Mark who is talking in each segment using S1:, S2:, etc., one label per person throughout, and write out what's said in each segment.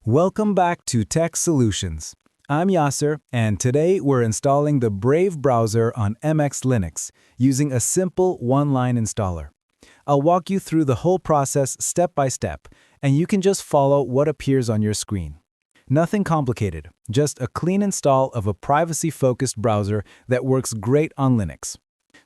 S1: Welcome back to TechSolutionz. I'm Yasir, and today we're installing the Brave browser on MX Linux using a simple one-line installer. I'll walk you through the whole process step by step, and you can just follow what appears on your screen. Nothing complicated, just a clean install of a privacy-focused browser that works great on Linux.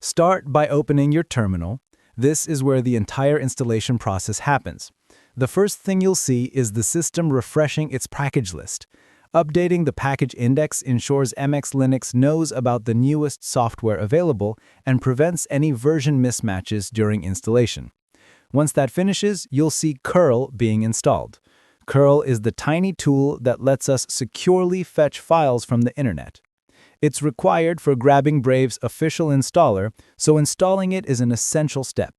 S1: Start by opening your terminal. This is where the entire installation process happens. The first thing you'll see is the system refreshing its package list. Updating the package index ensures MX Linux knows about the newest software available and prevents any version mismatches during installation. Once that finishes, you'll see curl being installed. Curl is the tiny tool that lets us securely fetch files from the internet. It's required for grabbing Brave's official installer, so installing it is an essential step.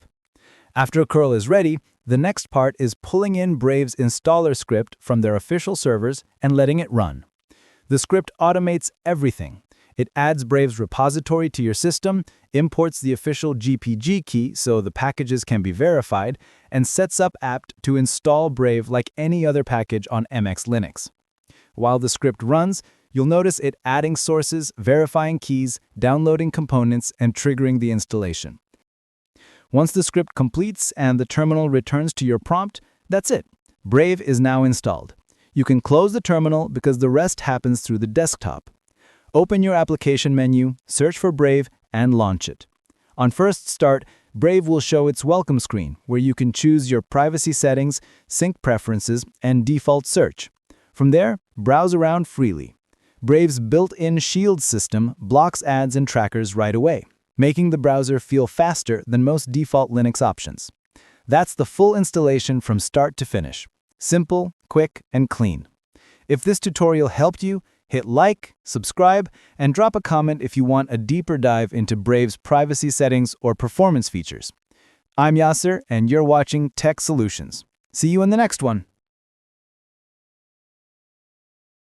S1: After curl is ready, the next part is pulling in Brave's installer script from their official servers and letting it run. The script automates everything. It adds Brave's repository to your system, imports the official GPG key so the packages can be verified, and sets up apt to install Brave like any other package on MX Linux. While the script runs, you'll notice it adding sources, verifying keys, downloading components, and triggering the installation. Once the script completes and the terminal returns to your prompt, that's it. Brave is now installed. You can close the terminal because the rest happens through the desktop. Open your application menu, search for Brave, and launch it. On first start, Brave will show its welcome screen, where you can choose your privacy settings, sync preferences, and default search. From there, browse around freely. Brave's built-in Shield system blocks ads and trackers right away, making the browser feel faster than most default Linux options. That's the full installation from start to finish. Simple, quick, and clean. If this tutorial helped you, hit like, subscribe, and drop a comment if you want a deeper dive into Brave's privacy settings or performance features. I'm Yasir, and you're watching TechSolutionz. See you in the next one.